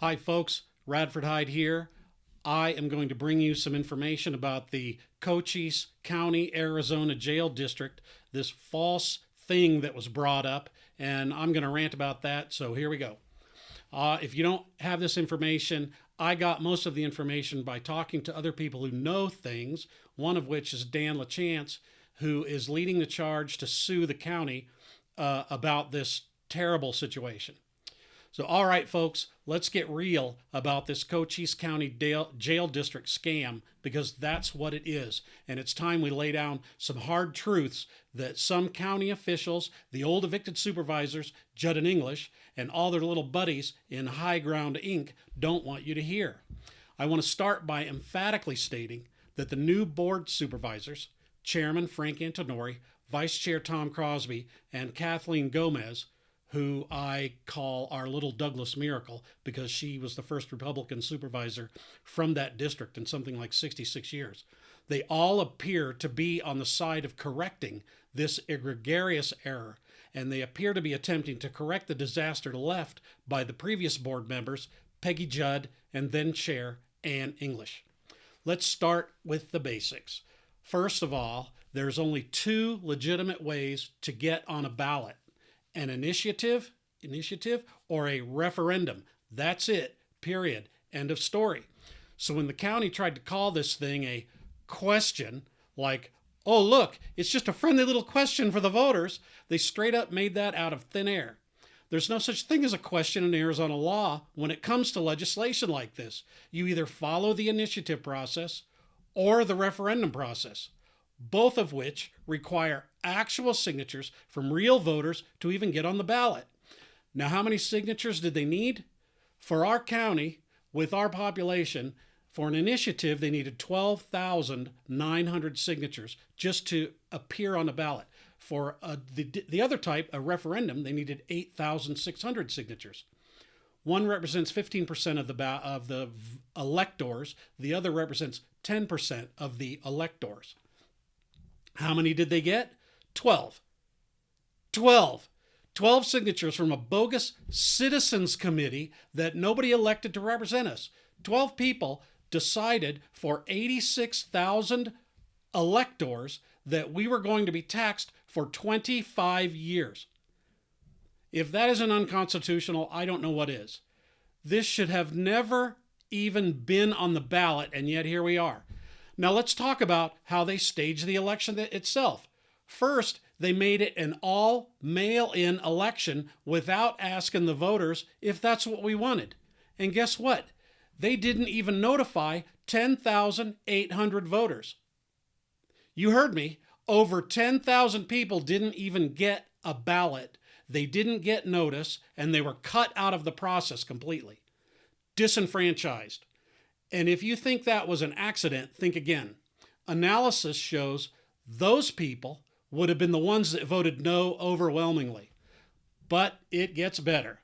Hi folks, Radford Hyde here. I am going to bring you some information about the Cochise County, Arizona Jail District, this false thing that was brought up, and I'm going to rant about that, so here we go. If you don't have this information, I got most of the information by talking to other people who know things, one of which is Dan LaChance, who is leading the charge to sue the county about this terrible situation. So, all right, folks, let's get real about this Cochise County Jail District scam, because that's what it is. And it's time we lay down some hard truths that some county officials, the old evicted supervisors, Judd and English, and all their little buddies in High Ground Inc. don't want you to hear. I want to start by emphatically stating that the new board supervisors, Chairman Frank Antonori, Vice Chair Tom Crosby, and Kathleen Gomez, who I call our little Douglas Miracle because she was the first Republican supervisor from that district in something like 66 years. They all appear to be on the side of correcting this egregious error, and they appear to be attempting to correct the disaster left by the previous board members, Peggy Judd and then Chair Ann English. Let's start with the basics. First of all, there's only two legitimate ways to get on a ballot: an initiative or a referendum. That's it, period, end of story. So when the county tried to call this thing a question, like, oh look, it's just a friendly little question for the voters, they straight up made that out of thin air. There's no such thing as a question in Arizona law when it comes to legislation like this. You either follow the initiative process or the referendum process, both of which require actual signatures from real voters to even get on the ballot. Now, how many signatures did they need? For our county, with our population, for an initiative, they needed 12,900 signatures just to appear on the ballot. For the other type, a referendum, they needed 8,600 signatures. One represents 15% of the electors. The other represents 10% of the electors. How many did they get? 12 signatures from a bogus citizens committee that nobody elected to represent us. 12 people decided for 86,000 electors that we were going to be taxed for 25 years. If that isn't unconstitutional, I don't know what is. This should have never even been on the ballot, and yet here we are. Now let's talk about how they staged the election itself. First, they made it an all mail-in election without asking the voters if that's what we wanted. And guess what? They didn't even notify 10,800 voters. You heard me. Over 10,000 people didn't even get a ballot. They didn't get notice, and they were cut out of the process completely. Disenfranchised. And if you think that was an accident, think again. Analysis shows those people would have been the ones that voted no overwhelmingly. But it gets better.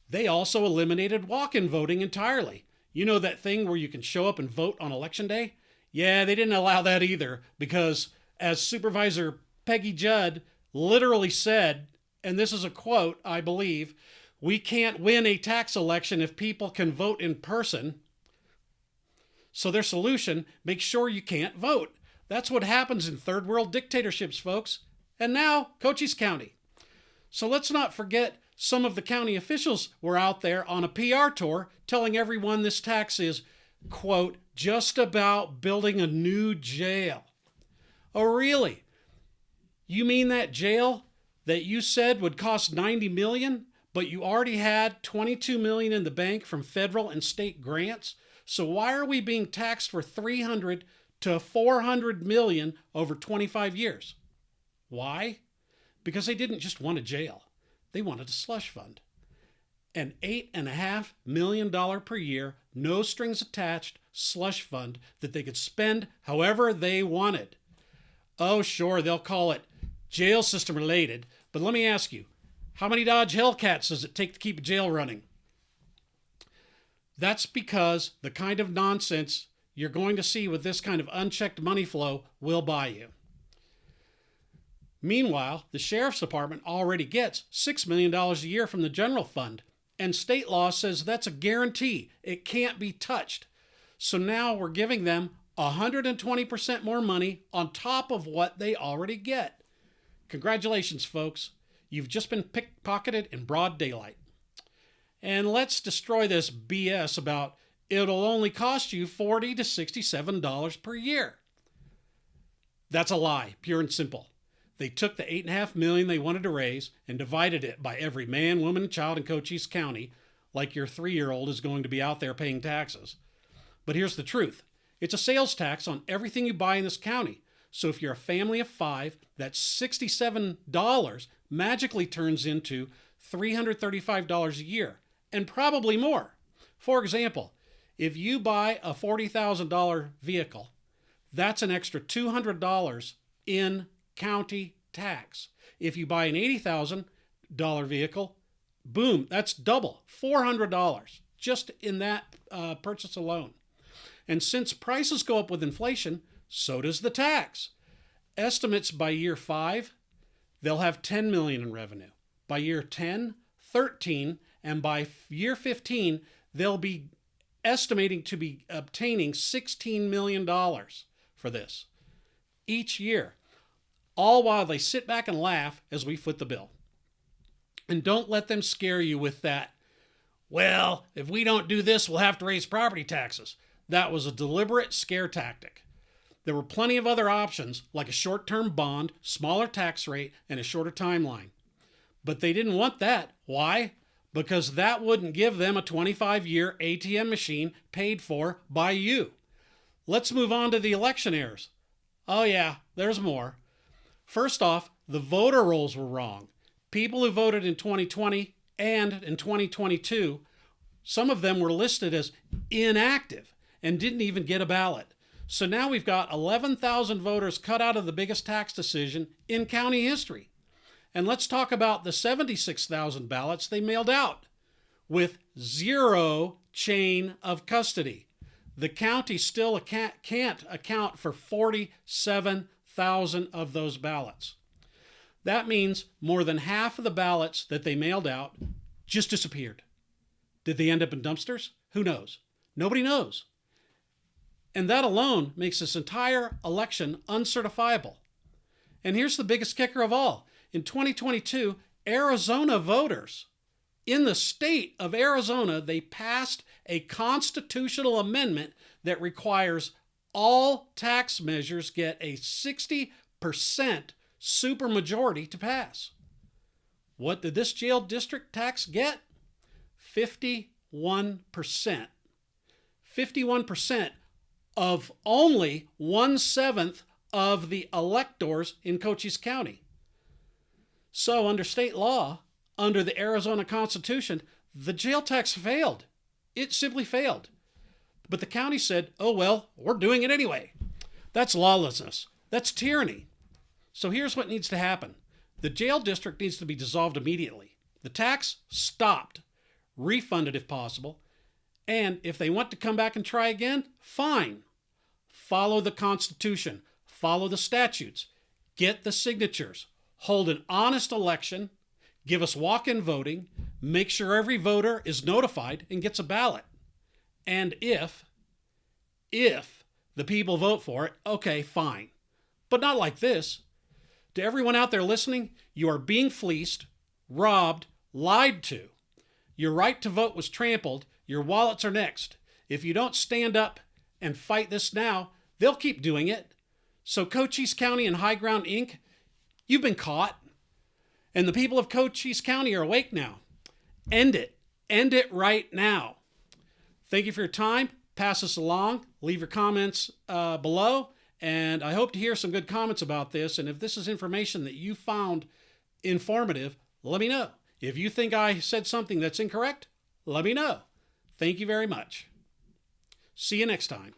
They also eliminated walk-in voting entirely. You know that thing where you can show up and vote on election day? Yeah, they didn't allow that either, because as Supervisor Peggy Judd literally said, and this is a quote, I believe, "We can't win a tax election if people can vote in person." So their solution, make sure you can't vote. That's what happens in third world dictatorships, folks. And now, Cochise County. So let's not forget some of the county officials were out there on a PR tour telling everyone this tax is, quote, just about building a new jail. Oh, really? You mean that jail that you said would cost $90 million, but you already had $22 million in the bank from federal and state grants? So why are we being taxed for $300 to $400 million over 25 years? Why? Because they didn't just want a jail. They wanted a slush fund. An $8.5 million per year, no strings attached slush fund that they could spend however they wanted. Oh, sure, they'll call it jail system related, but let me ask you, how many Dodge Hellcats does it take to keep a jail running? That's because the kind of nonsense you're going to see with this kind of unchecked money flow will buy you. Meanwhile, the sheriff's department already gets $6 million a year from the general fund, And state law says that's a guarantee. It can't be touched. So now we're giving them 120% more money on top of what they already get. Congratulations, folks. You've just been pickpocketed in broad daylight. And let's destroy this BS about it'll only cost you $40 to $67 per year. That's a lie, pure and simple. They took the $8.5 million they wanted to raise and divided it by every man, woman, and child in Cochise County, like your 3-year-old is going to be out there paying taxes. But here's the truth. It's a sales tax on everything you buy in this county. So if you're a family of 5, that $67 magically turns into $335 a year, and probably more. For example, if you buy a $40,000 vehicle, that's an extra $200 in county tax. If you buy an $80,000 vehicle, boom, that's double, $400 just in that purchase alone. And since prices go up with inflation, so does the tax. Estimates by year 5, they'll have $10 million in revenue. By year 10, 13, and by year 15, they'll be estimating to be obtaining $16 million for this each year, all while they sit back and laugh as we foot the bill. And don't let them scare you with that, well, if we don't do this, we'll have to raise property taxes. That was a deliberate scare tactic. There were plenty of other options, like a short-term bond, smaller tax rate, and a shorter timeline. But they didn't want that. Why? Because that wouldn't give them a 25-year ATM machine paid for by you. Let's move on to the election errors. Oh yeah, there's more. First off, the voter rolls were wrong. People who voted in 2020 and in 2022, some of them were listed as inactive and didn't even get a ballot. So now we've got 11,000 voters cut out of the biggest tax decision in county history. And let's talk about the 76,000 ballots they mailed out with 0 chain of custody. The county still can't account for 47,000 of those ballots. That means more than half of the ballots that they mailed out just disappeared. Did they end up in dumpsters? Who knows? Nobody knows. And that alone makes this entire election uncertifiable. And here's the biggest kicker of all. In 2022, Arizona voters in the state of Arizona, they passed a constitutional amendment that requires all tax measures get a 60% supermajority to pass. What did this jail district tax get? 51%. 51% of only 1/7 of the electors in Cochise County. So under state law, under the Arizona Constitution, the jail tax failed. It simply failed. But the county said, oh, well, we're doing it anyway. That's lawlessness. That's tyranny. So here's what needs to happen. The jail district needs to be dissolved immediately. The tax stopped, refunded if possible, and if they want to come back and try again, fine. Follow the Constitution. Follow the statutes. Get the signatures. Hold an honest election. Give us walk-in voting. Make sure every voter is notified and gets a ballot. And if the people vote for it, okay, fine. But not like this. To everyone out there listening, you are being fleeced, robbed, lied to. Your right to vote was trampled. Your wallets are next. If you don't stand up and fight this now, they'll keep doing it. So Cochise County and High Ground Inc., you've been caught. And the people of Cochise County are awake now. End it. End it right now. Thank you for your time. Pass this along. Leave your comments below. And I hope to hear some good comments about this. And if this is information that you found informative, let me know. If you think I said something that's incorrect, let me know. Thank you very much. See you next time.